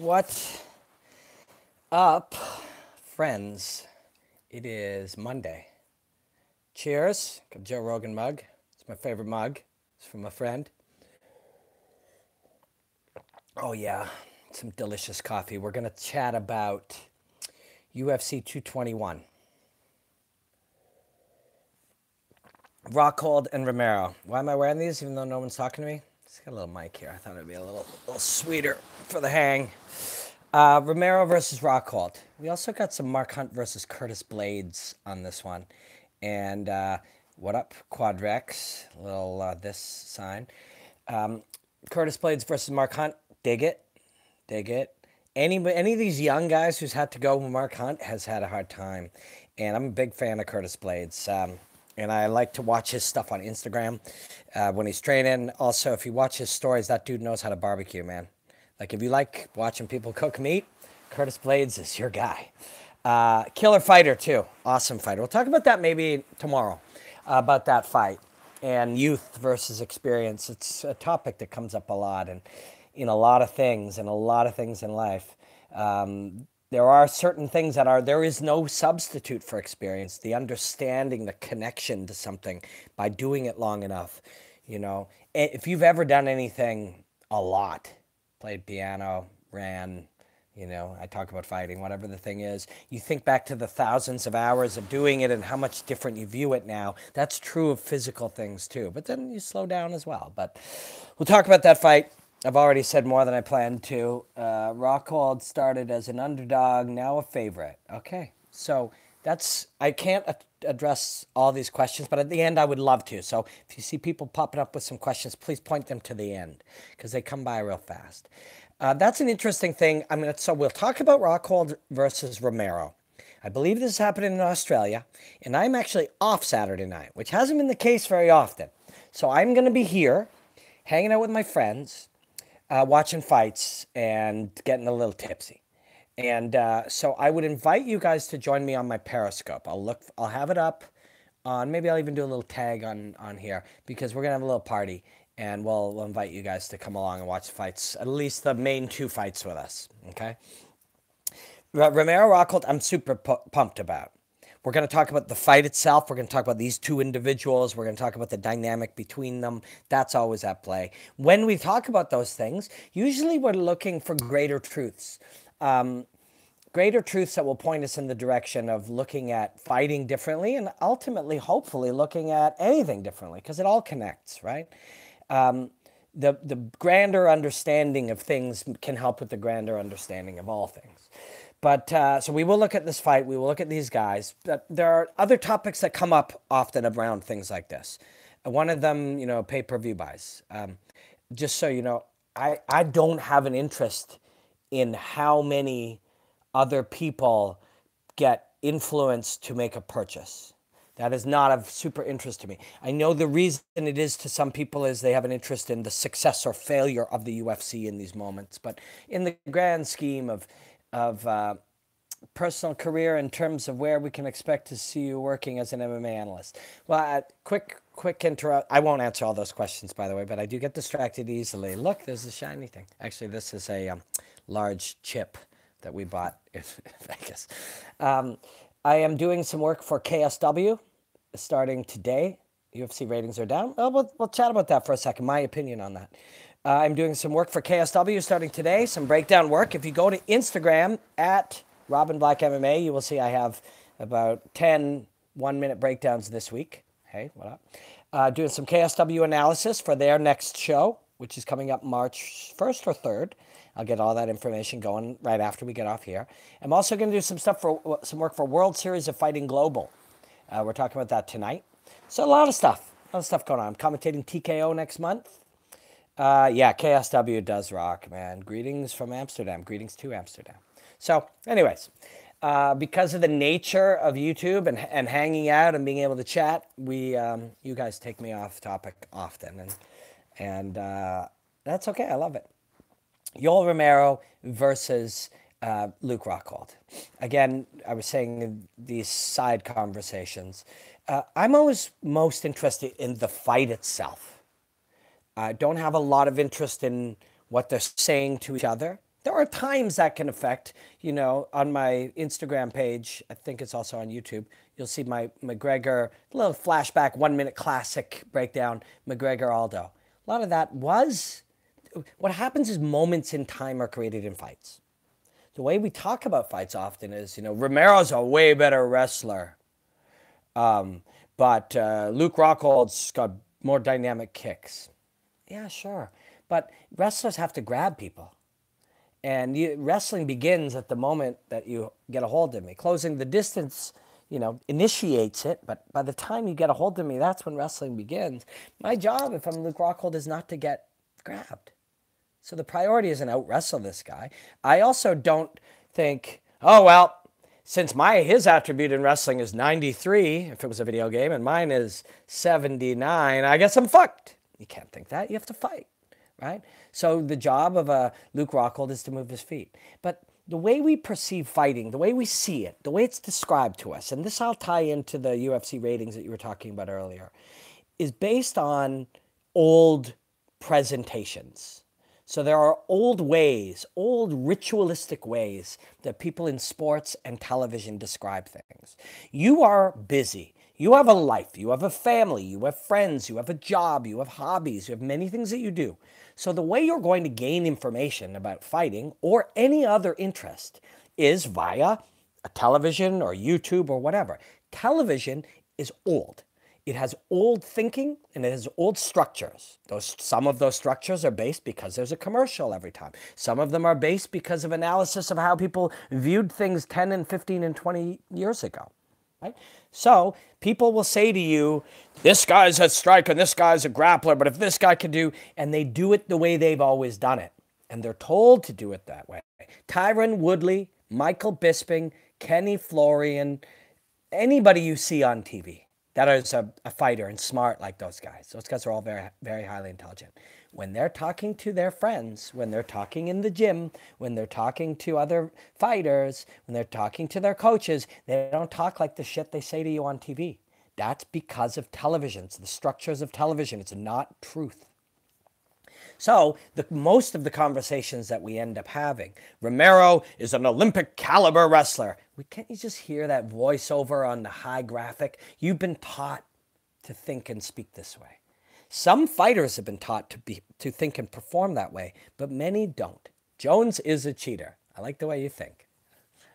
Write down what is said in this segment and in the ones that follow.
What up, friends? It is Monday. Cheers. Got a Joe Rogan mug. It's my favorite mug. It's from a friend. Oh, yeah. Some delicious coffee. We're going to chat about UFC 221. Rockhold and Romero. Why am I wearing these even though no one's talking to me? Just got a little mic here. I thought it would be a little sweeter for the hang. Romero versus Rockhold. We also got some Mark Hunt versus Curtis Blades on this one. And what up, Quadrex? Little this sign. Curtis Blades versus Mark Hunt. Dig it. Dig it. Any of these young guys who's had to go with Mark Hunt has had a hard time. And I'm a big fan of Curtis Blades. And I like to watch his stuff on Instagram when he's training. Also, if you watch his stories, that dude knows how to barbecue, man. Like, if you like watching people cook meat, Curtis Blades is your guy. Killer fighter, too. Awesome fighter. We'll talk about that maybe tomorrow, about that fight. And youth versus experience. It's a topic that comes up a lot and in a lot of things, and a lot of things in life. There are certain things there is no substitute for experience. The understanding, the connection to something by doing it long enough. You know, if you've ever done anything a lot, played piano, ran, you know, I talk about fighting, whatever the thing is. You think back to the thousands of hours of doing it and how much different you view it now. That's true of physical things too. But then you slow down as well. But we'll talk about that fight. I've already said more than I planned to. Rockhold started as an underdog, now a favorite. Okay, so I can't address all these questions, but at the end I would love to. So if you see people popping up with some questions, please point them to the end because they come by real fast. That's an interesting thing. So we'll talk about Rockhold versus Romero. I believe this is happening in Australia, and I'm actually off Saturday night, which hasn't been the case very often. So I'm going to be here hanging out with my friends, watching fights and getting a little tipsy. And so I would invite you guys to join me on my Periscope. I'll have it up on, maybe I'll even do a little tag on here because we're going to have a little party and we'll invite you guys to come along and watch fights, at least the main two fights with us, okay? Romero Rockhold, I'm super pumped about. We're going to talk about the fight itself. We're going to talk about these two individuals. We're going to talk about the dynamic between them. That's always at play. When we talk about those things, usually we're looking for greater truths. Greater truths that will point us in the direction of looking at fighting differently and ultimately, hopefully, looking at anything differently because it all connects, right? The grander understanding of things can help with the grander understanding of all things. But so we will look at this fight. We will look at these guys. But there are other topics that come up often around things like this. One of them, you know, pay-per-view buys. Just so you know, I don't have an interest in how many other people get influenced to make a purchase. That is not of super interest to me. I know the reason it is to some people is they have an interest in the success or failure of the UFC in these moments. But in the grand scheme of personal career in terms of where we can expect to see you working as an MMA analyst. Well, quick interrupt. I won't answer all those questions, by the way, but I do get distracted easily. Look, there's a shiny thing. Actually, this is a large chip that we bought in Vegas. I am doing some work for KSW starting today. UFC ratings are down. Well, we'll chat about that for a second, my opinion on that. I'm doing some work for KSW starting today, some breakdown work. If you go to Instagram at Robin Black MMA, you will see I have about 10 one-minute breakdowns this week. Hey, what up? Doing some KSW analysis for their next show, which is coming up March 1st or 3rd. I'll get all that information going right after we get off here. I'm also going to do some work for World Series of Fighting Global. We're talking about that tonight. So a lot of stuff going on. I'm commentating TKO next month. Yeah, KSW does rock, man. Greetings from Amsterdam. Greetings to Amsterdam. So, anyways, because of the nature of YouTube and hanging out and being able to chat, you guys take me off topic often, and that's okay. I love it. Yoel Romero versus Luke Rockhold. Again, I was saying in these side conversations, I'm always most interested in the fight itself. I don't have a lot of interest in what they're saying to each other. There are times that can affect, you know, on my Instagram page, I think it's also on YouTube, you'll see my McGregor, little flashback, 1 minute classic breakdown, McGregor Aldo. A lot of that was, what happens is moments in time are created in fights. The way we talk about fights often is, you know, Romero's a way better wrestler. But Luke Rockhold's got more dynamic kicks. Yeah, sure. But wrestlers have to grab people. And wrestling begins at the moment that you get a hold of me. Closing the distance, you know, initiates it. But by the time you get a hold of me, that's when wrestling begins. My job, if I'm Luke Rockhold, is not to get grabbed. So the priority isn't out-wrestle this guy. I also don't think, oh, well, since his attribute in wrestling is 93, if it was a video game, and mine is 79, I guess I'm fucked. You can't think that. You have to fight, right? So the job of a Luke Rockhold is to move his feet. But the way we perceive fighting, the way we see it, the way it's described to us, and this I'll tie into the UFC ratings that you were talking about earlier, is based on old presentations. So there are old ways, old ritualistic ways that people in sports and television describe things. You are busy. You have a life. You have a family. You have friends. You have a job. You have hobbies. You have many things that you do. So the way you're going to gain information about fighting or any other interest is via a television or YouTube or whatever. Television is old. It has old thinking and it has old structures. Some of those structures are based because there's a commercial every time. Some of them are based because of analysis of how people viewed things 10 and 15 and 20 years ago. Right? So people will say to you, this guy's a striker and this guy's a grappler, but if this guy can do, and they do it the way they've always done it. And they're told to do it that way. Tyron Woodley, Michael Bisping, Kenny Florian, anybody you see on TV that is a fighter and smart like those guys. Those guys are all very, very highly intelligent. When they're talking to their friends, when they're talking in the gym, when they're talking to other fighters, when they're talking to their coaches, they don't talk like the shit they say to you on TV. That's because of television. It's the structures of television. It's not truth. So most of the conversations that we end up having, Romero is an Olympic caliber wrestler. Can't you just hear that voiceover on the high graphic? You've been taught to think and speak this way. Some fighters have been taught to think and perform that way, but many don't. Jones is a cheater. I like the way you think.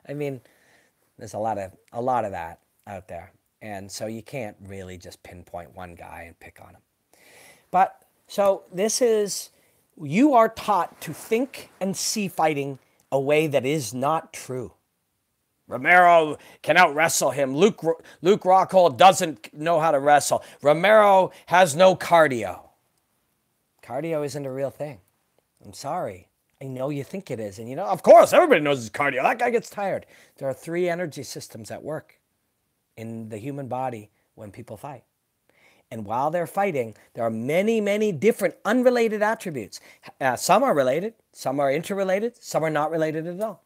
I mean, there's a lot of that out there. And so you can't really just pinpoint one guy and pick on him. But so this is, you are taught to think and see fighting a way that is not true. Romero can out-wrestle him. Luke Rockhold doesn't know how to wrestle. Romero has no cardio. Cardio isn't a real thing. I'm sorry. I know you think it is. And you know, of course, everybody knows it's cardio. That guy gets tired. There are 3 energy systems at work in the human body when people fight. And while they're fighting, there are many, many different unrelated attributes. Some are related, some are interrelated, some are not related at all.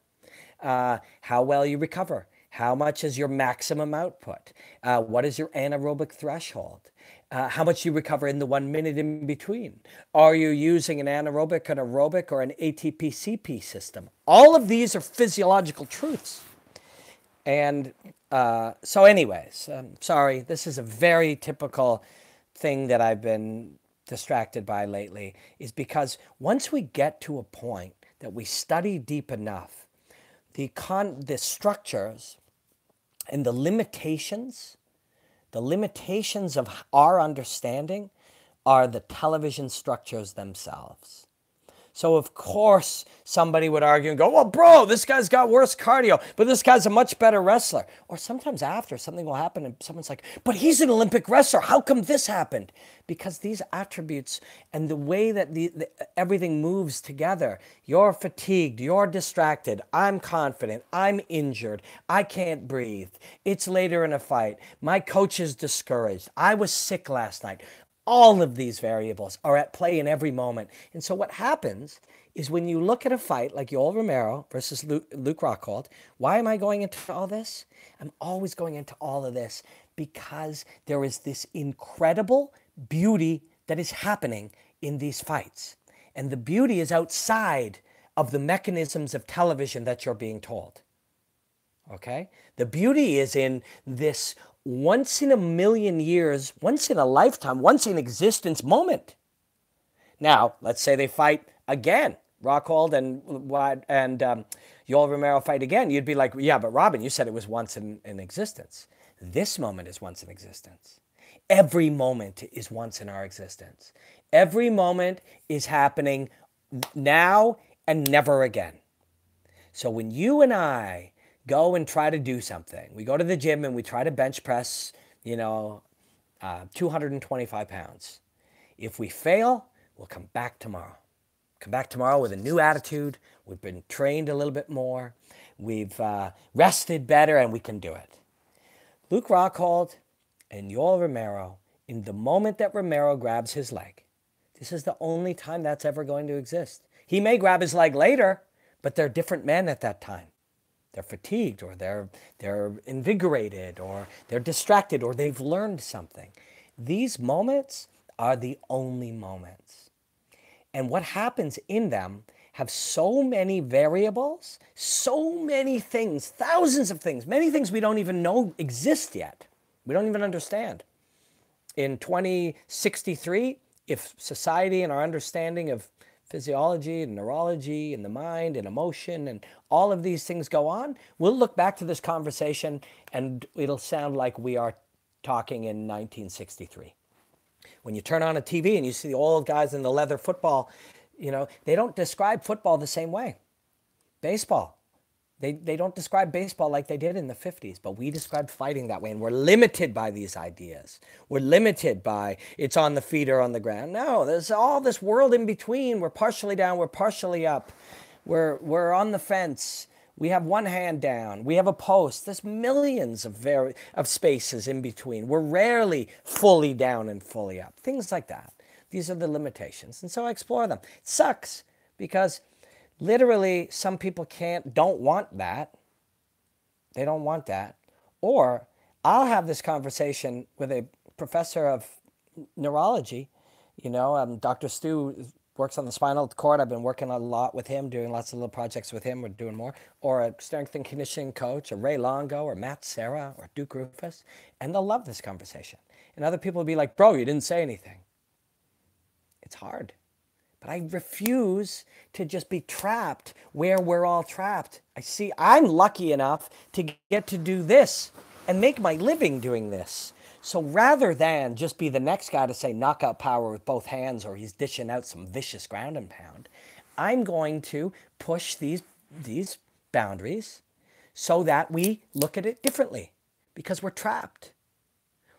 How well you recover, how much is your maximum output, what is your anaerobic threshold, how much you recover in the 1 minute in between. Are you using an anaerobic, an aerobic, or an ATP-CP system? All of these are physiological truths. And so anyways, sorry, this is a very typical thing that I've been distracted by lately, is because once we get to a point that we study deep enough, the structures and the limitations of our understanding are the television structures themselves. So of course somebody would argue and go, well, bro, this guy's got worse cardio, but this guy's a much better wrestler. Or sometimes after something will happen and someone's like, but he's an Olympic wrestler. How come this happened? Because these attributes and the way that everything moves together, you're fatigued, you're distracted, I'm confident, I'm injured, I can't breathe, it's later in a fight, my coach is discouraged, I was sick last night. All of these variables are at play in every moment. And so what happens is when you look at a fight like Yoel Romero versus Luke Rockhold, why am I going into all this? I'm always going into all of this because there is this incredible beauty that is happening in these fights. And the beauty is outside of the mechanisms of television that you're being told. Okay? The beauty is in this once in a million years, once in a lifetime, once in existence moment. Now, let's say they fight again. Rockhold and Yoel Romero fight again. You'd be like, yeah, but Robin, you said it was once in existence. This moment is once in existence. Every moment is once in our existence. Every moment is happening now and never again. So when you and I go and try to do something, we go to the gym and we try to bench press, 225 pounds. If we fail, we'll come back tomorrow. Come back tomorrow with a new attitude. We've been trained a little bit more. We've rested better, and we can do it. Luke Rockhold and Yoel Romero, in the moment that Romero grabs his leg, this is the only time that's ever going to exist. He may grab his leg later, but they're different men at that time. They're fatigued, or they're invigorated, or they're distracted, or they've learned something. These moments are the only moments. And what happens in them have so many variables, so many things, thousands of things, many things we don't even know exist yet. We don't even understand. In 2063, if society and our understanding of physiology and neurology and the mind and emotion and all of these things go on, we'll look back to this conversation and it'll sound like we are talking in 1963. When you turn on a TV and you see the old guys in the leather football, they don't describe football the same way. Baseball. They don't describe baseball like they did in the 50s, but we describe fighting that way, and we're limited by these ideas. We're limited by it's on the feet or on the ground. No, there's all this world in between. We're partially down, we're partially up. We're on the fence. We have one hand down. We have a post. There's millions of spaces in between. We're rarely fully down and fully up. Things like that. These are the limitations, and so I explore them. It sucks because literally, some people don't want that. They don't want that. Or I'll have this conversation with a professor of neurology. Dr. Stu works on the spinal cord. I've been working a lot with him, doing lots of little projects with him. We're doing more. Or a strength and conditioning coach, or Ray Longo, or Matt Serra, or Duke Rufus. And they'll love this conversation. And other people will be like, bro, you didn't say anything. It's hard. But I refuse to just be trapped where we're all trapped. I'm lucky enough to get to do this and make my living doing this. So rather than just be the next guy to say knockout power with both hands, or he's dishing out some vicious ground and pound, I'm going to push these boundaries so that we look at it differently, because we're trapped.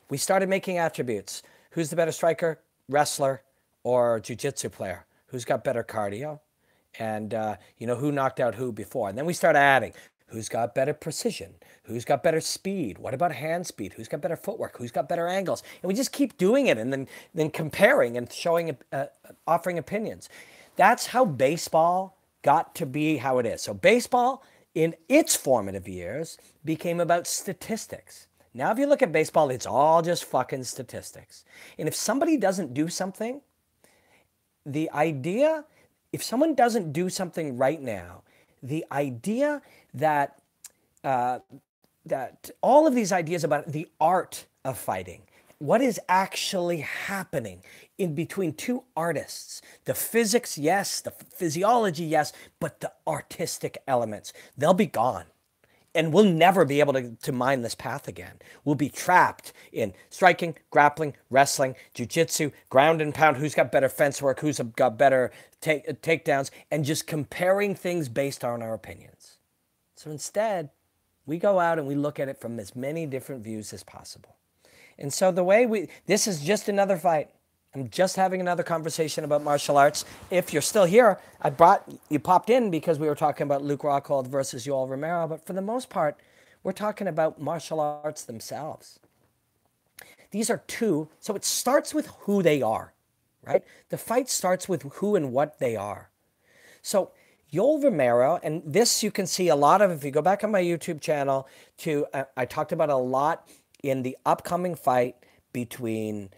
We started making attributes. Who's the better striker, wrestler, or jiu-jitsu player? Who's got better cardio? And, who knocked out who before? And then we start adding, who's got better precision? Who's got better speed? What about hand speed? Who's got better footwork? Who's got better angles? And we just keep doing it and then comparing and showing, offering opinions. That's how baseball got to be how it is. So baseball, in its formative years, became about statistics. Now, if you look at baseball, it's all just fucking statistics. And if somebody doesn't do something, if someone doesn't do something right now, the idea that all of these ideas about the art of fighting, what is actually happening in between two artists, the physics, yes, the physiology, yes, but the artistic elements, they'll be gone. And we'll never be able to mine this path again. We'll be trapped in striking, grappling, wrestling, jiu-jitsu, ground and pound, who's got better fence work, who's got better takedowns, and just comparing things based on our opinions. So instead, we go out and we look at it from as many different views as possible. And so this is just another fight. I'm just having another conversation about martial arts. If you're still here, you popped in because we were talking about Luke Rockhold versus Yoel Romero, but for the most part, we're talking about martial arts themselves. These are two, so it starts with who they are, right? The fight starts with who and what they are. So Yoel Romero, and this you can see a lot of, if you go back on my YouTube channel, I talked about a lot in the upcoming fight between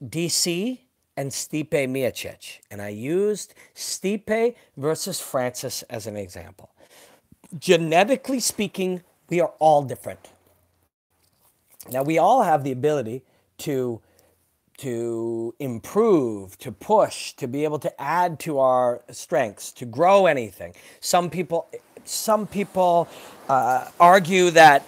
DC and Stipe Miocic. And I used Stipe versus Francis as an example. Genetically speaking, we are all different. Now, we all have the ability to improve, to push, to be able to add to our strengths, to grow anything. Some people argue that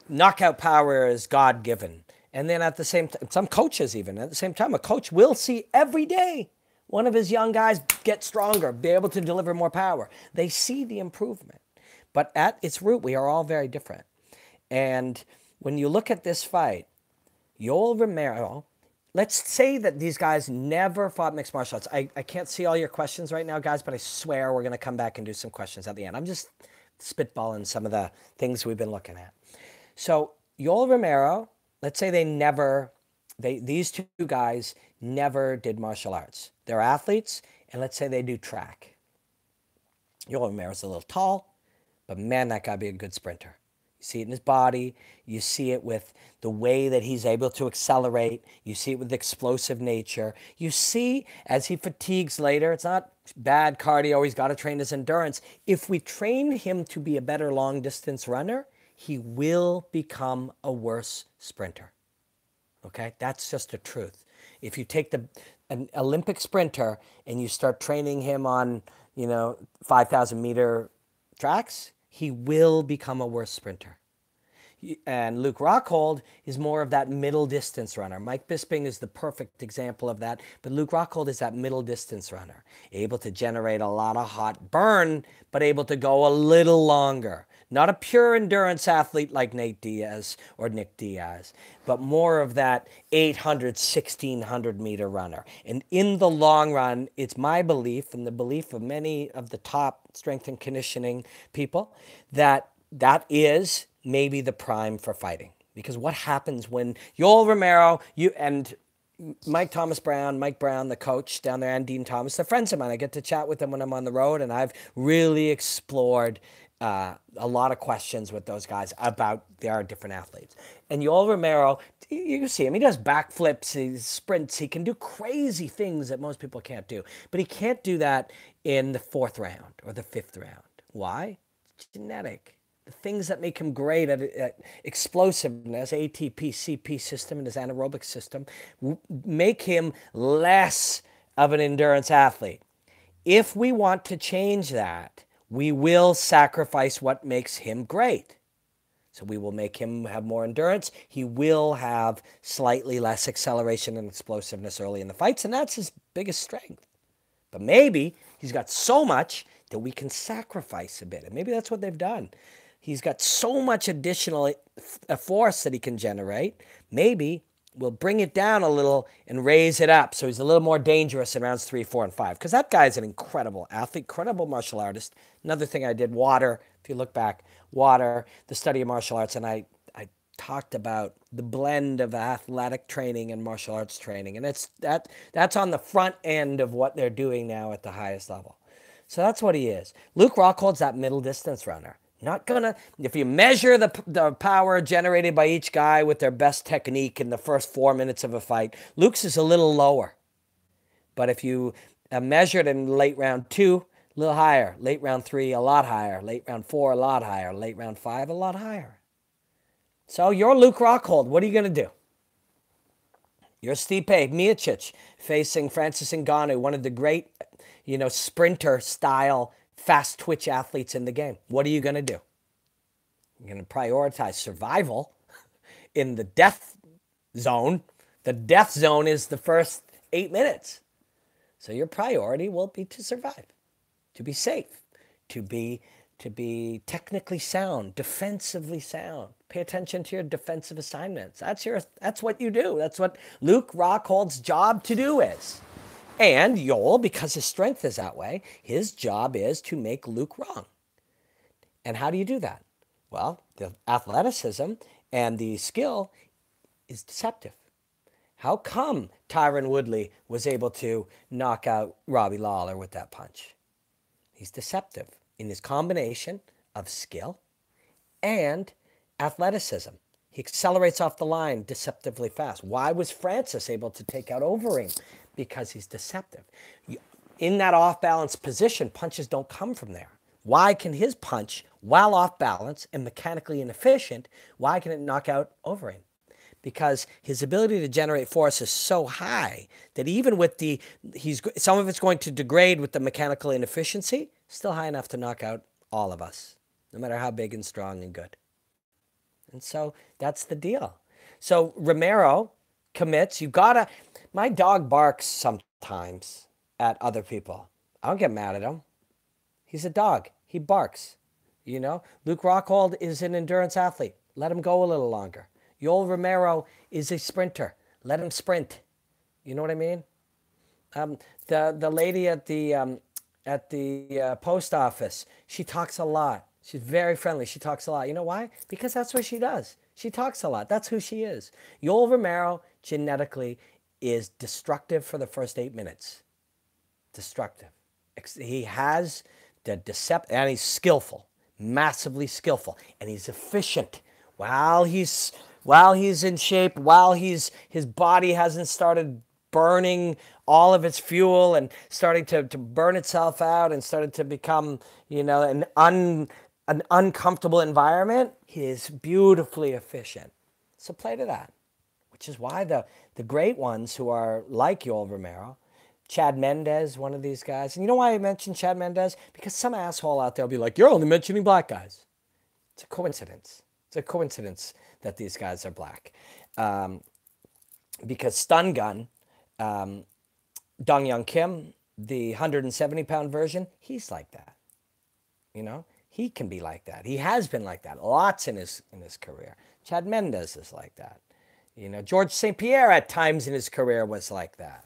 knockout power is God-given. And then at the same time, some coaches even, at the same time, a coach will see every day one of his young guys get stronger, be able to deliver more power. They see the improvement. But at its root, we are all very different. And when you look at this fight, Yoel Romero, let's say that these guys never fought mixed martial arts. I can't see all your questions right now, guys, but I swear we're going to come back and do some questions at the end. I'm just spitballing some of the things we've been looking at. So Yoel Romero, let's say these two guys never did martial arts. They're athletes, and let's say they do track. Yoel Romero's a little tall, but man, that guy be a good sprinter. You see it in his body. You see it with the way that he's able to accelerate. You see it with explosive nature. You see as he fatigues later, it's not bad cardio. He's got to train his endurance. If we train him to be a better long distance runner, he will become a worse sprinter. Okay? That's just the truth. If you take an Olympic sprinter and you start training him on, 5,000 meter tracks, he will become a worse sprinter. And Luke Rockhold is more of that middle distance runner. Mike Bisping is the perfect example of that. But Luke Rockhold is that middle distance runner, able to generate a lot of hot burn, but able to go a little longer. Not a pure endurance athlete like Nate Diaz or Nick Diaz, but more of that 800, 1600 meter runner. And in the long run, it's my belief and the belief of many of the top strength and conditioning people that is maybe the prime for fighting. Because what happens when Yoel Romero, and Mike Brown, the coach down there, and Dean Thomas, they're friends of mine. I get to chat with them when I'm on the road, and I've really explored a lot of questions with those guys about their different athletes. And Yoel Romero, you can see him. He does backflips, he sprints, he can do crazy things that most people can't do. But he can't do that in the 4th round or the 5th round. Why? It's genetic. The things that make him great at explosiveness, ATP, CP system, and his anaerobic system, make him less of an endurance athlete. If we want to change that, we will sacrifice what makes him great. So we will make him have more endurance. He will have slightly less acceleration and explosiveness early in the fights, and that's his biggest strength. But maybe he's got so much that we can sacrifice a bit, and maybe that's what they've done. He's got so much additional force that he can generate. Maybe we'll bring it down a little and raise it up so he's a little more dangerous in rounds 3, 4, and 5. Because that guy's an incredible athlete, incredible martial artist. Another thing I did, water, if you look back, water, the study of martial arts, and I talked about the blend of athletic training and martial arts training. And that's on the front end of what they're doing now at the highest level. So that's what he is. Luke Rockhold's that middle distance runner. Not gonna, if you measure the power generated by each guy with their best technique in the first 4 minutes of a fight, Luke's is a little lower. But if you measure it in late round 2, a little higher. Late round 3, a lot higher. Late round 4, a lot higher. Late round 5, a lot higher. So you're Luke Rockhold. What are you going to do? You're Stipe Miocic facing Francis Ngannou, one of the great, sprinter-style fast twitch athletes in the game. What are you going to do? You're going to prioritize survival in the death zone. The death zone is the first 8 minutes. So your priority will be to survive, to be safe, to be technically sound, defensively sound. Pay attention to your defensive assignments. That's what you do. That's what Luke Rockhold's job to do is. And Yoel, because his strength is that way, his job is to make Luke wrong. And how do you do that? Well, the athleticism and the skill is deceptive. How come Tyron Woodley was able to knock out Robbie Lawler with that punch? He's deceptive in his combination of skill and athleticism. He accelerates off the line deceptively fast. Why was Francis able to take out Overeem? Because he's deceptive. In that off-balance position, punches don't come from there. Why can his punch, while off balance and mechanically inefficient, why can it knock out over him? Because his ability to generate force is so high that even with some of it's going to degrade with the mechanical inefficiency, still high enough to knock out all of us, no matter how big and strong and good. And so that's the deal. So Romero commits. My dog barks sometimes at other people. I don't get mad at him. He's a dog. He barks. Luke Rockhold is an endurance athlete. Let him go a little longer. Yoel Romero is a sprinter. Let him sprint. You know what I mean? The lady at the post office, she talks a lot. She's very friendly. She talks a lot. You know why? Because that's what she does. She talks a lot. That's who she is. Yoel Romero genetically is destructive for the first 8 minutes. Destructive. He has the deception, and he's skillful, massively skillful, and he's efficient. While he's in shape, while his body hasn't started burning all of its fuel and starting to burn itself out and started to become, an uncomfortable environment, he is beautifully efficient. So play to that, which is why the great ones who are like Yoel Romero, Chad Mendes, one of these guys. And you know why I mentioned Chad Mendes? Because some asshole out there will be like, you're only mentioning black guys. It's a coincidence. It's a coincidence that these guys are black. Because Stun Gun, Dong Young Kim, the 170-pound version, he's like that. He can be like that. He has been like that lots in his career. Chad Mendes is like that. George St. Pierre at times in his career was like that.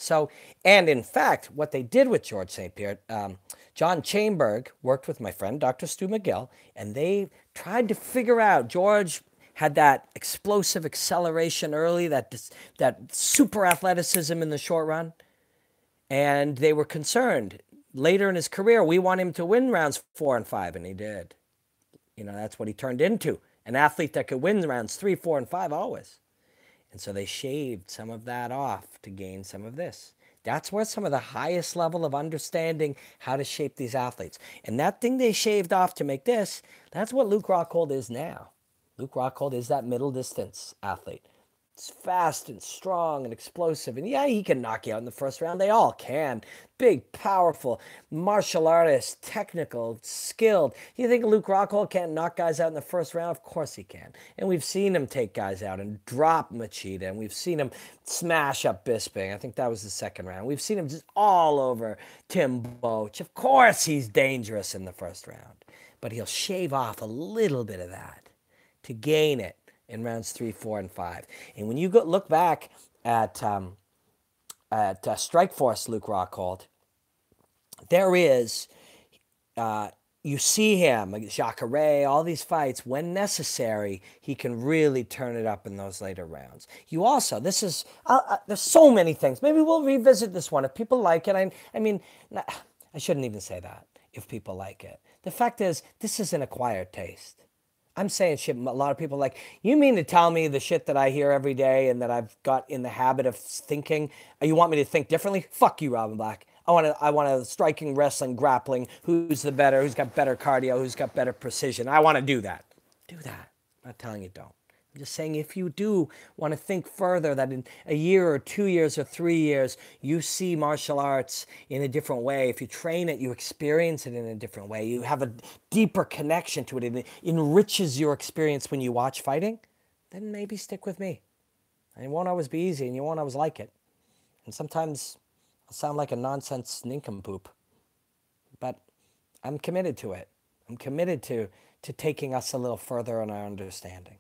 So, and in fact, what they did with George St. Pierre, John Chainberg worked with my friend, Dr. Stu McGill, and they tried to figure out, George had that explosive acceleration early, that super athleticism in the short run, and they were concerned. Later in his career, we want him to win rounds 4 and 5, and he did. That's what he turned into, an athlete that could win rounds 3, 4, and 5 always. And so they shaved some of that off to gain some of this. That's where some of the highest level of understanding how to shape these athletes. And that thing they shaved off to make this, that's what Luke Rockhold is now. Luke Rockhold is that middle distance athlete. It's fast and strong and explosive. And yeah, he can knock you out in the first round. They all can. Big, powerful, martial artist, technical, skilled. You think Luke Rockhold can't knock guys out in the first round? Of course he can. And we've seen him take guys out and drop Machida. And we've seen him smash up Bisping. I think that was the second round. We've seen him just all over Tim Boach. Of course he's dangerous in the first round. But he'll shave off a little bit of that to gain it in rounds 3, 4, and 5. And when you look back at Strikeforce Luke Rockhold, there is, you see him, like Jacare, all these fights, when necessary, he can really turn it up in those later rounds. You also, this is, there's so many things. Maybe we'll revisit this one if people like it. I mean, I shouldn't even say that, if people like it. The fact is, this is an acquired taste. I'm saying shit a lot of people like, you mean to tell me the shit that I hear every day and that I've got in the habit of thinking, you want me to think differently? Fuck you, Robin Black. I want a striking, wrestling, grappling, who's got better cardio, who's got better precision. I want to do that. Do that. I'm not telling you don't. I'm just saying if you do want to think further, that in a year or 2 years or 3 years, you see martial arts in a different way. If you train it, you experience it in a different way. You have a deeper connection to it. It enriches your experience when you watch fighting. Then maybe stick with me. And it won't always be easy, and you won't always like it. And sometimes I'll sound like a nonsense nincompoop. But I'm committed to it. I'm committed to taking us a little further in our understanding.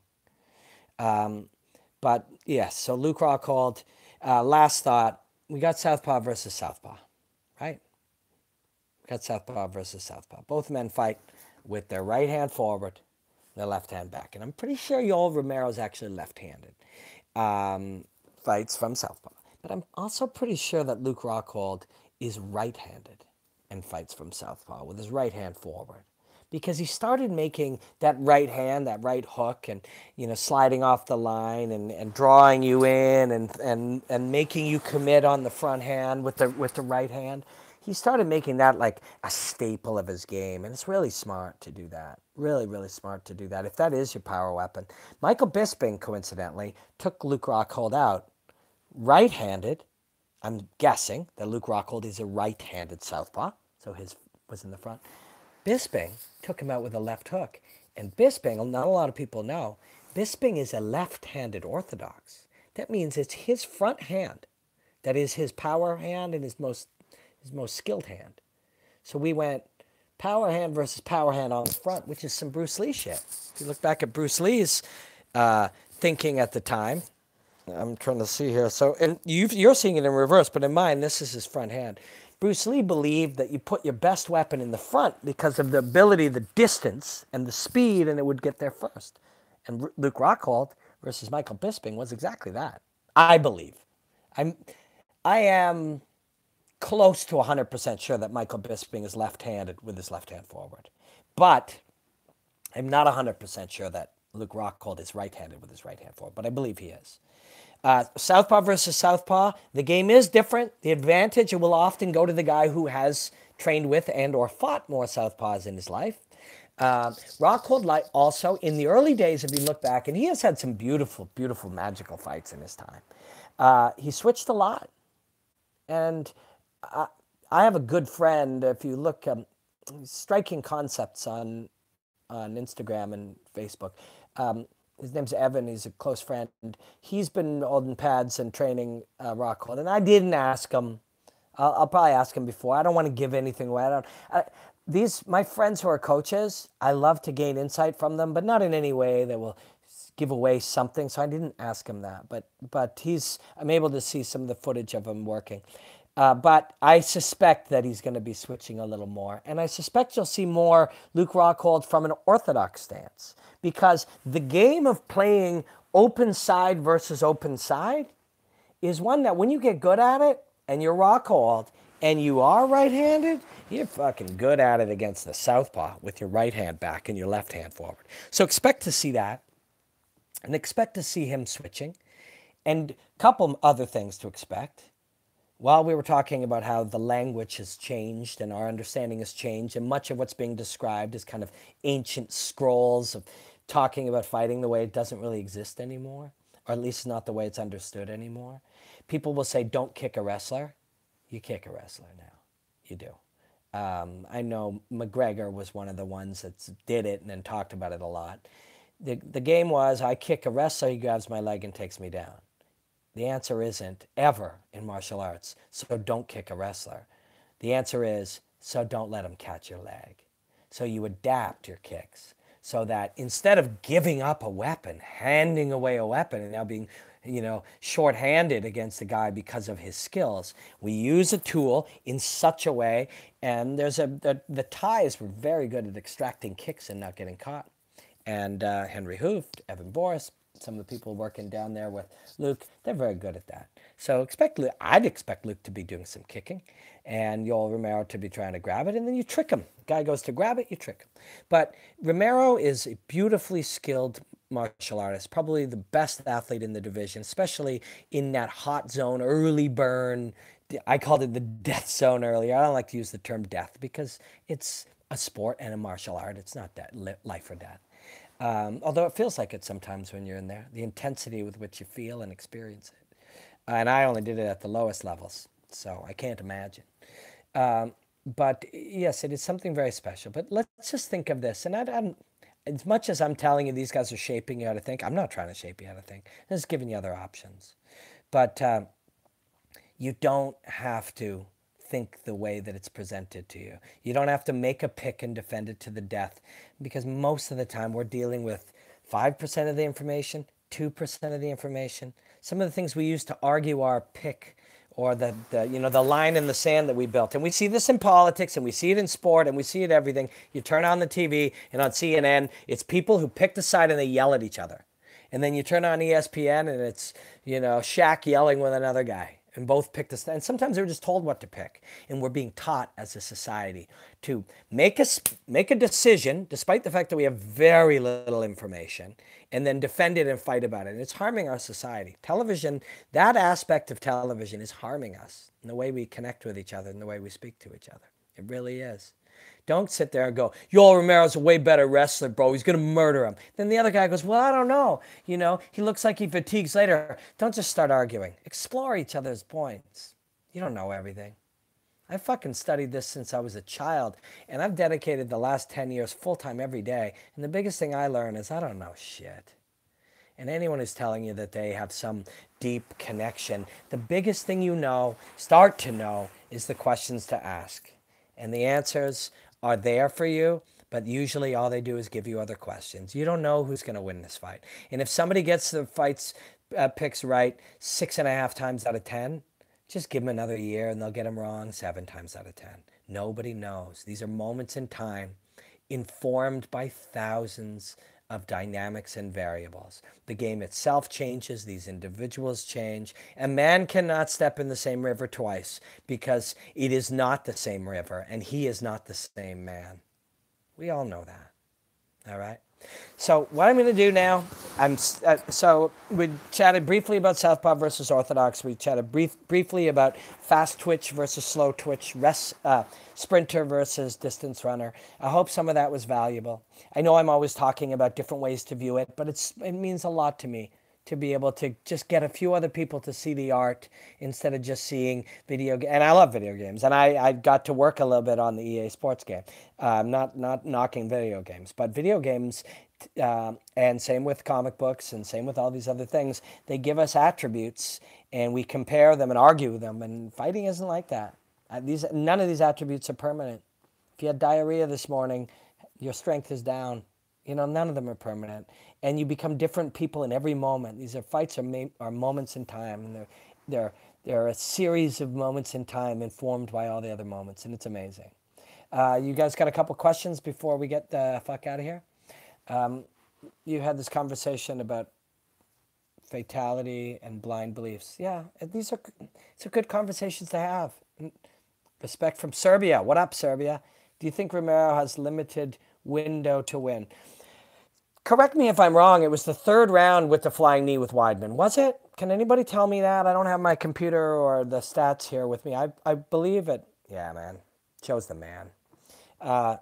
But yes, so Luke Rockhold, last thought, we got Southpaw versus Southpaw, right? We got Southpaw versus Southpaw. Both men fight with their right hand forward, their left hand back. And I'm pretty sure Yoel Romero is actually left-handed, fights from Southpaw. But I'm also pretty sure that Luke Rockhold is right-handed and fights from Southpaw with his right hand forward. because he started making that right hand, that right hook, and sliding off the line and drawing you in and making you commit on the front hand with the right hand. He started making that like a staple of his game, and it's really smart to do that. Really, really smart to do that. If that is your power weapon. Michael Bisping, coincidentally, took Luke Rockhold out right-handed. I'm guessing that Luke Rockhold is a right-handed southpaw, so his was in the front. Bisping took him out with a left hook. And Bisping, not a lot of people know, Bisping is a left-handed orthodox. That means it's his front hand that is his power hand and his most skilled hand. So we went power hand versus power hand on the front, which is some Bruce Lee shit. If you look back at Bruce Lee's thinking at the time, I'm trying to see here. So, and you're seeing it in reverse, but in mine, this is his front hand. Bruce Lee believed that you put your best weapon in the front because of the ability, the distance, and the speed, and it would get there first. And Luke Rockhold versus Michael Bisping was exactly that, I believe. I am close to 100% sure that Michael Bisping is left-handed with his left hand forward. But I'm not 100% sure that Luke Rockhold is right-handed with his right hand forward, but I believe he is. Southpaw versus southpaw, the game is different. The advantage will often go to the guy who has trained with and or fought more southpaws in his life. Rockhold also, in the early days, if you look back, and he has had some beautiful, beautiful magical fights in his time, he switched a lot. And I have a good friend, if you look, Striking Concepts on Instagram and Facebook. His name's Evan. He's a close friend. He's been holding pads and training Rockhold. And I didn't ask him. I'll probably ask him before. I don't want to give anything away. My friends who are coaches, I love to gain insight from them, but not in any way that will give away something. So I didn't ask him that. But I'm able to see some of the footage of him working. But I suspect that he's going to be switching a little more. And I suspect you'll see more Luke Rockhold from an orthodox stance. Because the game of playing open side versus open side is one that when you get good at it and you're Rockhold and you are right-handed, you're fucking good at it against the southpaw with your right hand back and your left hand forward. So expect to see that and expect to see him switching. And a couple other things to expect. While we were talking about how the language has changed and our understanding has changed, and much of what's being described is kind of ancient scrolls of talking about fighting the way it doesn't really exist anymore, or at least not the way it's understood anymore. People will say, don't kick a wrestler. You kick a wrestler now. You do. I know McGregor was one of the ones that did it and then talked about it a lot. The game was, I kick a wrestler, he grabs my leg and takes me down. The answer isn't ever in martial arts, so don't kick a wrestler. The answer is, so don't let him catch your leg. So you adapt your kicks so that instead of giving up a weapon, handing away a weapon, and now being, short-handed against the guy because of his skills, we use a tool in such a way, and the Thais were very good at extracting kicks and not getting caught. And Henry Hooft, Evan Boris, some of the people working down there with Luke, they're very good at that. So I'd expect Luke to be doing some kicking and Yoel Romero to be trying to grab it, and then you trick him. The guy goes to grab it, you trick him. But Romero is a beautifully skilled martial artist, probably the best athlete in the division, especially in that hot zone, early burn. I called it the death zone earlier. I don't like to use the term death because it's a sport and a martial art. It's not that life or death. Although it feels like it sometimes when you're in there, the intensity with which you feel and experience it. And I only did it at the lowest levels, so I can't imagine. But yes, it is something very special. But let's just think of this. And I'm, as much as I'm telling you these guys are shaping you how to think, I'm not trying to shape you how to think. I'm just giving you other options. But you don't have to think the way that it's presented to you. You don't have to make a pick and defend it to the death, because most of the time we're dealing with 5% of the information, 2% of the information. Some of the things we use to argue our pick, or the line in the sand that we built. And we see this in politics, and we see it in sport, and we see it everything. You turn on the TV, and on CNN, it's people who pick the side and they yell at each other. And then you turn on ESPN, and it's, Shaq yelling with another guy. and both picked this. And sometimes they were just told what to pick. And we're being taught as a society to make a decision, despite the fact that we have very little information, and then defend it and fight about it. And it's harming our society. Television, that aspect of television is harming us in the way we connect with each other and the way we speak to each other. It really is. Don't sit there and go, Yoel Romero's a way better wrestler, bro. He's going to murder him. Then the other guy goes, well, I don't know. You know, he looks like he fatigues later. Don't just start arguing. Explore each other's points. You don't know everything. I fucking studied this since I was a child, and I've dedicated the last 10 years full-time every day. And the biggest thing I learn is I don't know shit. And anyone who's telling you that they have some deep connection, the biggest thing you know, start to know, is the questions to ask. And the answers are there for you, but usually all they do is give you other questions. You don't know who's going to win this fight. And if somebody gets the fights picks right 6.5 times out of 10, just give them another year and they'll get them wrong 7 times out of 10. Nobody knows. These are moments in time informed by thousands of dynamics and variables. The game itself changes, these individuals change. A man cannot step in the same river twice because it is not the same river and he is not the same man. We all know that. All right? So what I'm going to do now, so we chatted briefly about Southpaw versus Orthodox. We chatted briefly about fast twitch versus slow twitch, sprinter versus distance runner. I hope some of that was valuable. I know I'm always talking about different ways to view it, but it means a lot to me to be able to just get a few other people to see the art instead of just seeing video games. And I love video games. And I got to work a little bit on the EA Sports game. Not knocking video games, but video games, and same with comic books and same with all these other things, they give us attributes and we compare them and argue them. And fighting isn't like that. None of these attributes are permanent. If you had diarrhea this morning, your strength is down. You know, none of them are permanent. And you become different people in every moment. These fights are moments in time. And they're a series of moments in time informed by all the other moments. And it's amazing. You guys got a couple questions before we get the fuck out of here? You had this conversation about fatality and blind beliefs. Yeah, these are good conversations to have. Respect from Serbia. What up, Serbia? Do you think Romero has limited window to win? Correct me if I'm wrong. It was the 3rd round with the flying knee with Weidman. Was it? Can anybody tell me that? I don't have my computer or the stats here with me. I believe it. Yeah, man. Joe's the man. I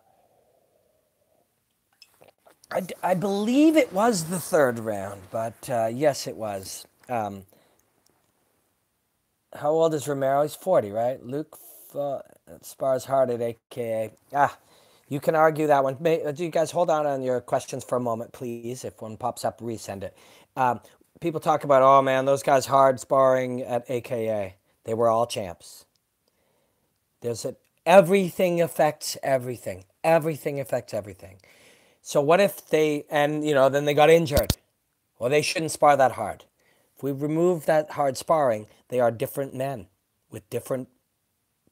believe it was the 3rd round, but yes, it was. How old is Romero? He's 40, right? Luke spars hard at AKA. You can argue that one. You guys hold on your questions for a moment, please. If one pops up, resend it. People talk about, oh man, those guys hard sparring at AKA. They were all champs. Everything affects everything. Everything affects everything. So what if then they got injured? Well, they shouldn't spar that hard. If we remove that hard sparring, they are different men with different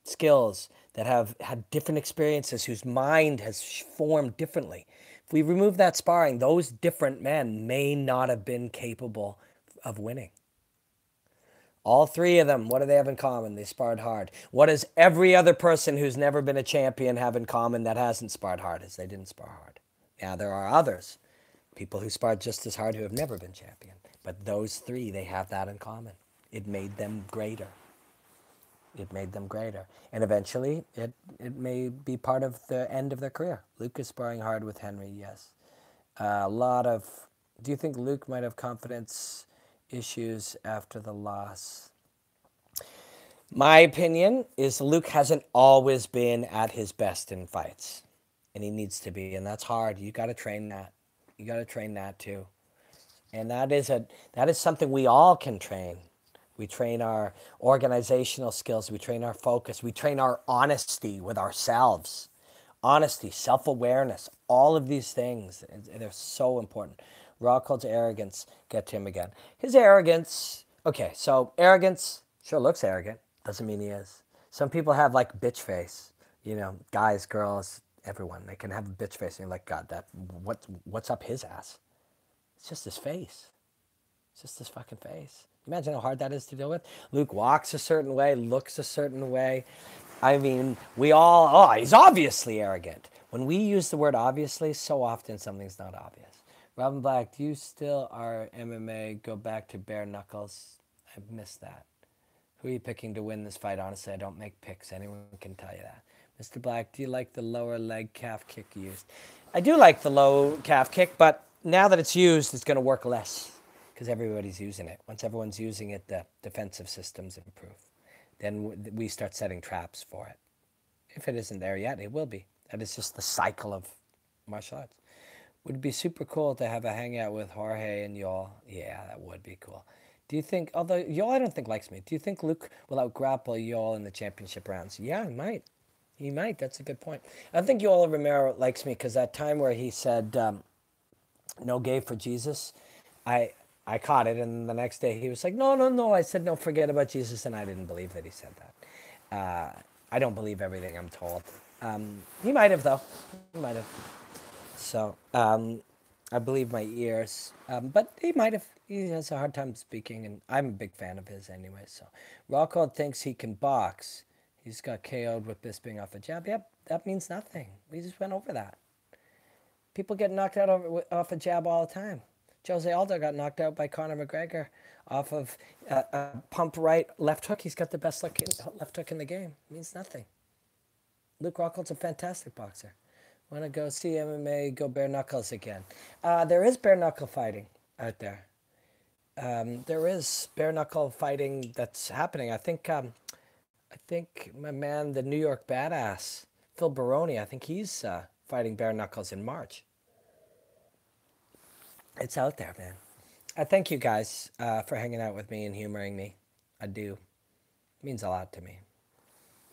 skills that have had different experiences, whose mind has formed differently. If we remove that sparring, those different men may not have been capable of winning. All 3 of them, what do they have in common? They sparred hard. What does every other person who's never been a champion have in common that hasn't sparred hard? Is they didn't spar hard. Now, there are others, people who sparred just as hard who have never been champion. But those 3, they have that in common. It made them greater. It made them greater. And eventually, it may be part of the end of their career. Luke is sparring hard with Henry, yes. Do you think Luke might have confidence issues after the loss? My opinion is Luke hasn't always been at his best in fights. And he needs to be, and that's hard. You got to train that. You got to train that too. And that is something we all can train. We train our organizational skills. We train our focus. We train our honesty with ourselves. Honesty, self-awareness, all of these things, they're so important. Rockhold's arrogance, get to him again. His arrogance, okay, so arrogance sure looks arrogant. Doesn't mean he is. Some people have like bitch face. You know, guys, girls, everyone. They can have a bitch face and you're like, God, what's up his ass? It's just his face. It's just his fucking face. Imagine how hard that is to deal with. Luke walks a certain way, looks a certain way. I mean, we all, oh, he's obviously arrogant. When we use the word obviously, so often something's not obvious. Robin Black, do you still are MMA? Go back to bare knuckles. I missed that. Who are you picking to win this fight? Honestly, I don't make picks. Anyone can tell you that. Mr. Black, do you like the lower leg calf kick used? I do like the low calf kick, but now that it's used, it's going to work less because everybody's using it. Once everyone's using it, the defensive systems improve. Then we start setting traps for it. If it isn't there yet, it will be. That is just the cycle of martial arts. Would it be super cool to have a hangout with Jorge and Yoel? Yeah, that would be cool. Do you think, although Yoel I don't think likes me, do you think Luke will out-grapple Yoel in the championship rounds? Yeah, he might. He might. That's a good point. I think Yoel Romero likes me because that time where he said, no gay for Jesus, I caught it, and the next day he was like, no, no, no. I said, no, forget about Jesus, and I didn't believe that he said that. I don't believe everything I'm told. He might have, though. He might have. So I believe my ears. But he might have. He has a hard time speaking, and I'm a big fan of his anyway. So Rockhold thinks he can box. He's got KO'd with Bisping off a jab. Yep, that means nothing. We just went over that. People get knocked out off a jab all the time. Jose Aldo got knocked out by Conor McGregor off of a pump right left hook. He's got the best left hook in the game. It means nothing. Luke Rockhold's a fantastic boxer. Want to go see MMA, go bare knuckles again. There is bare knuckle fighting out there. There is bare knuckle fighting that's happening. I think my man, the New York badass, Phil Baroni, I think he's fighting bare knuckles in March. It's out there, man. I thank you guys for hanging out with me and humoring me. I do. It means a lot to me.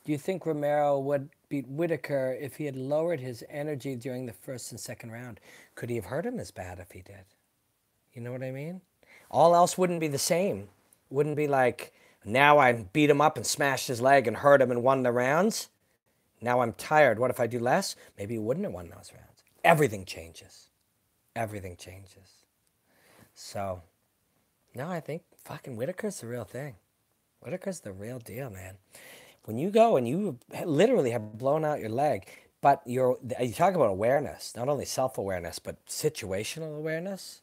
Do you think Romero would beat Whitaker if he had lowered his energy during the first and second round? Could he have hurt him as bad if he did? You know what I mean? All else wouldn't be the same. Wouldn't be like, now I beat him up and smashed his leg and hurt him and won the rounds. Now I'm tired. What if I do less? Maybe he wouldn't have won those rounds. Everything changes. Everything changes. So, no, I think fucking Whitaker's the real thing. Whitaker's the real deal, man. When you go and you literally have blown out your leg, but you talk about awareness, not only self-awareness, but situational awareness.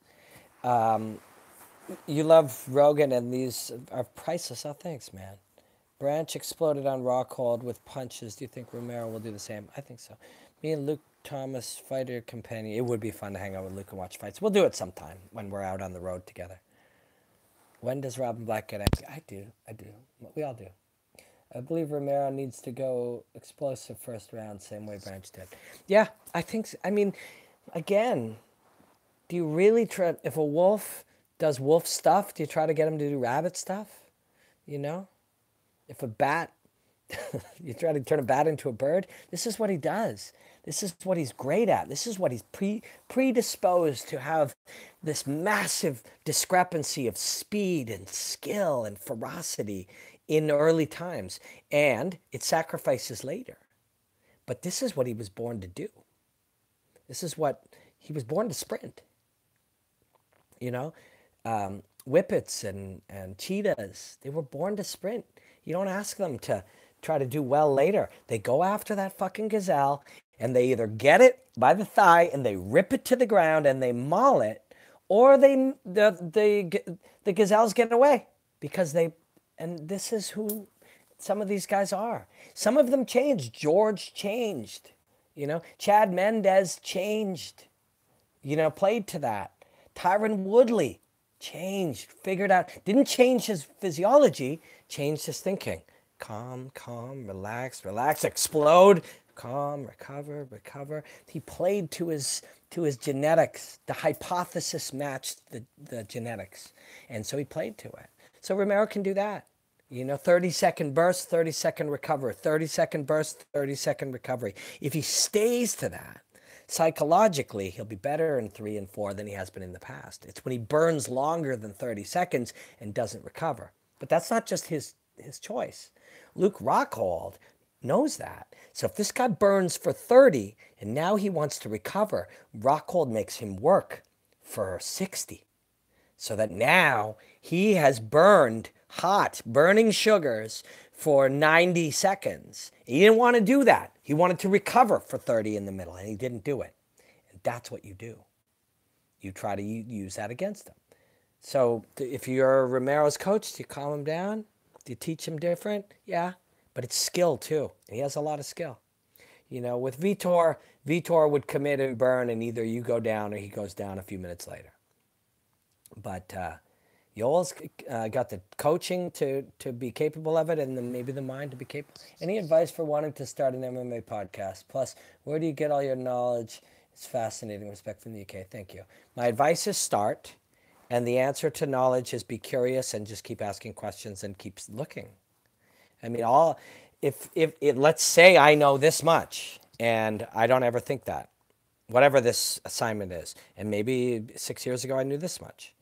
You love Rogan, and these are priceless. Oh, thanks, man. Branch exploded on Rockhold with punches. Do you think Romero will do the same? I think so. Me and Luke Thomas, fighter companion. It would be fun to hang out with Luke and watch fights. We'll do it sometime when we're out on the road together. When does Robin Black get angry? I do. We all do. I believe Romero needs to go explosive first round, same way Branch did. Yeah, I think so. I mean, again, do you really try, if a wolf does wolf stuff, do you try to get him to do rabbit stuff? You know? If a bat, you try to turn a bat into a bird, this is what he does. This is what he's great at. This is what he's predisposed to have, this massive discrepancy of speed and skill and ferocity in early times. And it sacrifices later. But this is what he was born to do. This is what he was born to sprint. You know, whippets and cheetahs, they were born to sprint. You don't ask them to try to do well later. They go after that fucking gazelle, and they either get it by the thigh and they rip it to the ground and they maul it, or the gazelles get away because they, and this is who some of these guys are. Some of them changed. George changed. You know, Chad Mendez changed. You know, played to that. Tyron Woodley changed, figured out, didn't change his physiology, changed his thinking. Calm, relax, explode, calm, recover. He played to his genetics. The hypothesis matched the genetics. And so he played to it. So Romero can do that. You know, 30-second burst, 30-second recovery, 30-second burst, 30-second recovery. If he stays to that, psychologically, he'll be better in 3 and 4 than he has been in the past. It's when he burns longer than 30 seconds and doesn't recover. But that's not just his choice. Luke Rockhold knows that. So if this guy burns for 30 and now he wants to recover, Rockhold makes him work for 60. So that now he has burned hot, burning sugars for 90 seconds. He didn't want to do that. He wanted to recover for 30 in the middle, and he didn't do it. And that's what you do. You try to use that against him. So if you're Romero's coach, do you calm him down? Do you teach him different? Yeah, but it's skill too. He has a lot of skill. You know, with Vitor, Vitor would commit and burn, and either you go down or he goes down a few minutes later. But Yoel's got the coaching to be capable of it, and then maybe the mind to be capable. Any advice for wanting to start an MMA podcast? Plus, where do you get all your knowledge? It's fascinating. Respect from the UK. Thank you. My advice is start, and the answer to knowledge is be curious and just keep asking questions and keep looking. I mean, if let's say I know this much, and I don't ever think that, whatever this assignment is, and maybe 6 years ago I knew this much.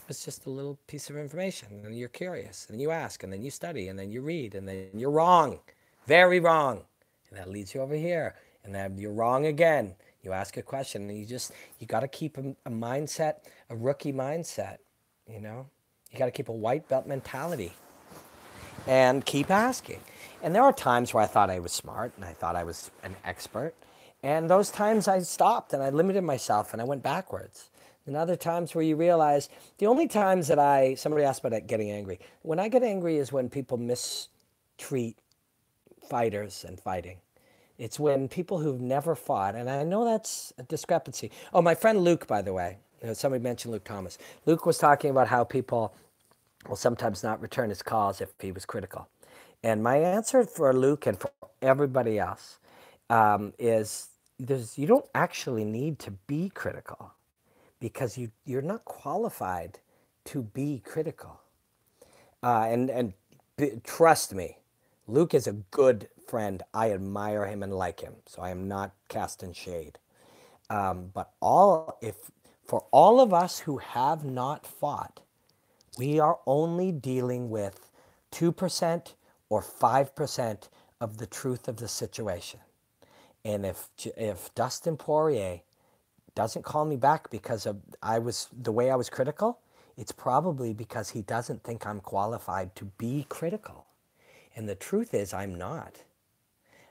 It's just a little piece of information, and you're curious, and you ask, and then you study, and then you read, and then you're wrong, very wrong, and that leads you over here, and then you're wrong again. You ask a question, and you got to keep a mindset, a rookie mindset, you know? You got to keep a white belt mentality and keep asking. And there are times where I thought I was smart, and I thought I was an expert, and those times I stopped, and I limited myself, and I went backwards. And other times where you realize, the only times that somebody asked about getting angry. When I get angry is when people mistreat fighters and fighting. It's when people who've never fought, and I know that's a discrepancy. Oh, my friend Luke, by the way, somebody mentioned Luke Thomas. Luke was talking about how people will sometimes not return his calls if he was critical. And my answer for Luke and for everybody else is you don't actually need to be critical, because you're not qualified to be critical. Trust me, Luke is a good friend. I admire him and like him, so I am not casting shade. But for all of us who have not fought, we are only dealing with 2% or 5% of the truth of the situation. And if Dustin Poirier doesn't call me back because of the way I was critical, it's probably because he doesn't think I'm qualified to be critical. And the truth is, I'm not.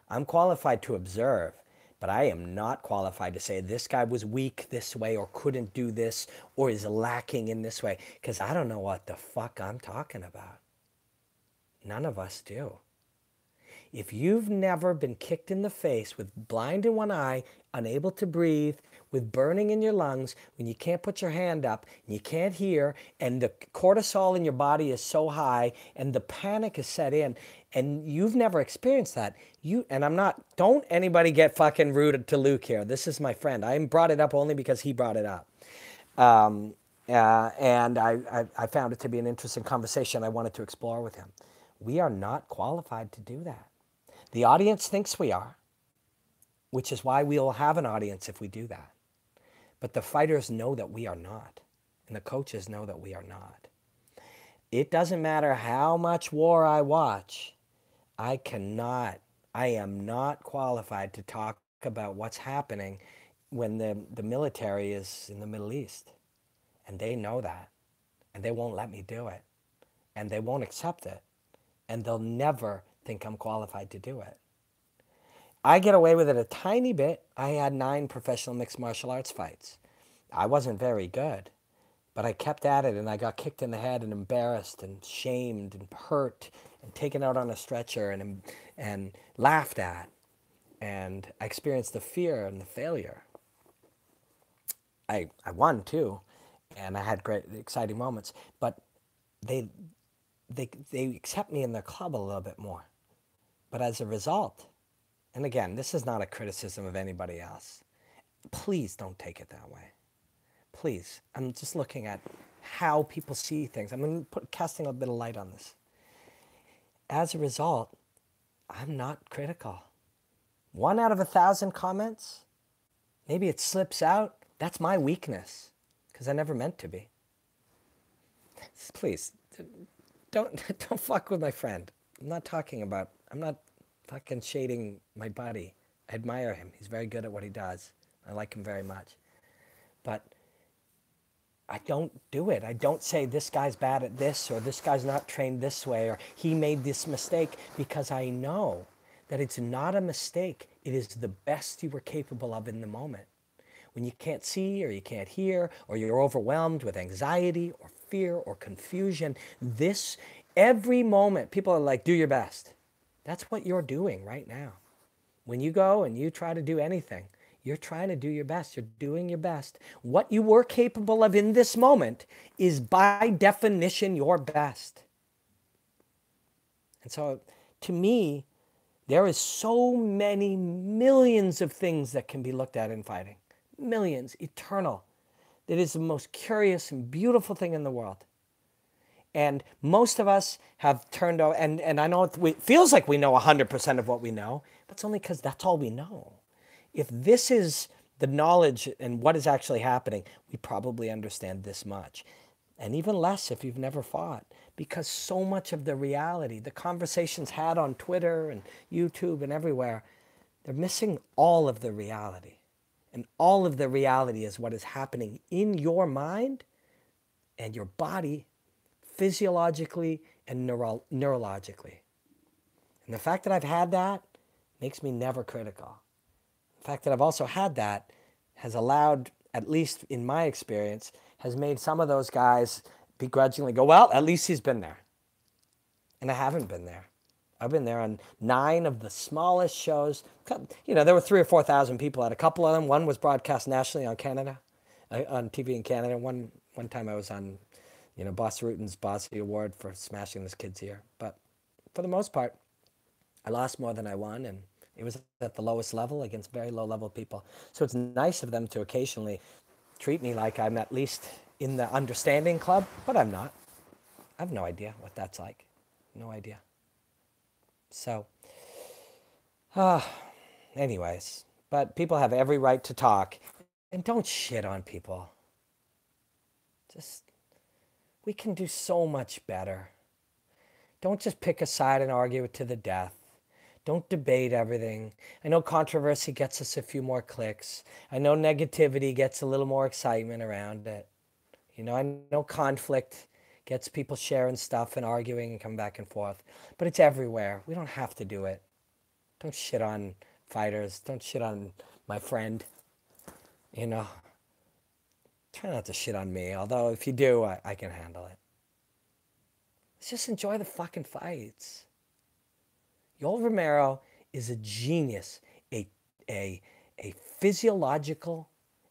I'm qualified to observe, but I am not qualified to say this guy was weak this way or couldn't do this or is lacking in this way, because I don't know what the fuck I'm talking about. None of us do. If you've never been kicked in the face with blind in one eye, unable to breathe, with burning in your lungs, when you can't put your hand up, and you can't hear, and the cortisol in your body is so high, and the panic is set in, and you've never experienced that, don't anybody get fucking rude to Luke here. This is my friend. I brought it up only because he brought it up. And I found it to be an interesting conversation I wanted to explore with him. We are not qualified to do that. The audience thinks we are, which is why we'll have an audience if we do that. But the fighters know that we are not, and the coaches know that we are not. It doesn't matter how much war I watch, I am not qualified to talk about what's happening when the military is in the Middle East. And they know that, and they won't let me do it, and they won't accept it, and they'll never think I'm qualified to do it. I get away with it a tiny bit. I had 9 professional mixed martial arts fights. I wasn't very good, but I kept at it, and I got kicked in the head and embarrassed and shamed and hurt and taken out on a stretcher and laughed at. And I experienced the fear and the failure. I won too, and I had great, exciting moments, but they accept me in their club a little bit more. But as a result, and again, this is not a criticism of anybody else. Please don't take it that way. Please. I'm just looking at how people see things. I'm casting a bit of light on this. As a result, I'm not critical. 1 out of 1,000 comments, maybe it slips out. That's my weakness, because I never meant to be. Please, don't fuck with my friend. I'm not fucking shading my buddy. I admire him. He's very good at what he does. I like him very much. But I don't do it. I don't say this guy's bad at this or this guy's not trained this way or he made this mistake, because I know that it's not a mistake. It is the best you were capable of in the moment. When you can't see or you can't hear or you're overwhelmed with anxiety or fear or confusion, every moment, people are like, do your best. That's what you're doing right now. When you go and you try to do anything, you're trying to do your best. You're doing your best. What you were capable of in this moment is by definition your best. And so to me, there is so many millions of things that can be looked at in fighting. Millions, eternal. That is the most curious and beautiful thing in the world. And most of us have turned over, and I know it feels like we know 100% of what we know, but it's only because that's all we know. If this is the knowledge and what is actually happening, we probably understand this much. And even less if you've never fought, because so much of the reality, the conversations had on Twitter and YouTube and everywhere, they're missing all of the reality. And all of the reality is what is happening in your mind and your body, physiologically and neurologically. And the fact that I've had that makes me never critical. The fact that I've also had that has allowed, at least in my experience, has made some of those guys begrudgingly go, well, at least he's been there. And I haven't been there. I've been there on 9 of the smallest shows. You know, there were 3,000 or 4,000 people at a couple of them. One was broadcast nationally on Canada, on TV in Canada. One time I was on, you know, Boss Rutan's Bossy Award for smashing this kid's ear. But for the most part, I lost more than I won, and it was at the lowest level against very low-level people. So it's nice of them to occasionally treat me like I'm at least in the understanding club, but I'm not. I have no idea what that's like. No idea. So, anyways, but people have every right to talk, and don't shit on people. We can do so much better. Don't just pick a side and argue it to the death. Don't debate everything. I know controversy gets us a few more clicks. I know negativity gets a little more excitement around it. You know, I know conflict gets people sharing stuff and arguing and coming back and forth. But it's everywhere. We don't have to do it. Don't shit on fighters. Don't shit on my friend. You know, try not to shit on me. Although if you do, I can handle it. Let's just enjoy the fucking fights. Yoel Romero is a genius, a physiological,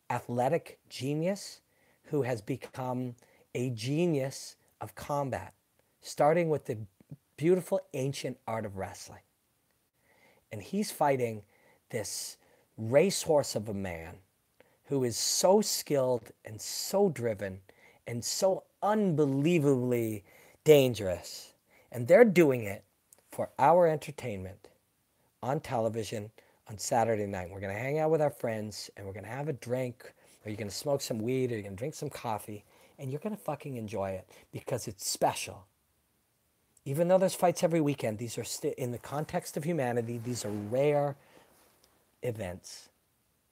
athletic genius who has become a genius of combat, starting with the beautiful ancient art of wrestling. And he's fighting this racehorse of a man who is so skilled and so driven and so unbelievably dangerous. And they're doing it for our entertainment on television on Saturday night. We're going to hang out with our friends and we're going to have a drink, or you're going to smoke some weed, or you're going to drink some coffee, and you're going to fucking enjoy it because it's special. Even though there's fights every weekend, these are still, in the context of humanity, these are rare events,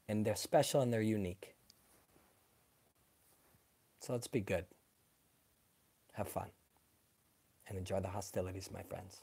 and they're special and they're unique. So let's be good. Have fun. And enjoy the hostilities, my friends.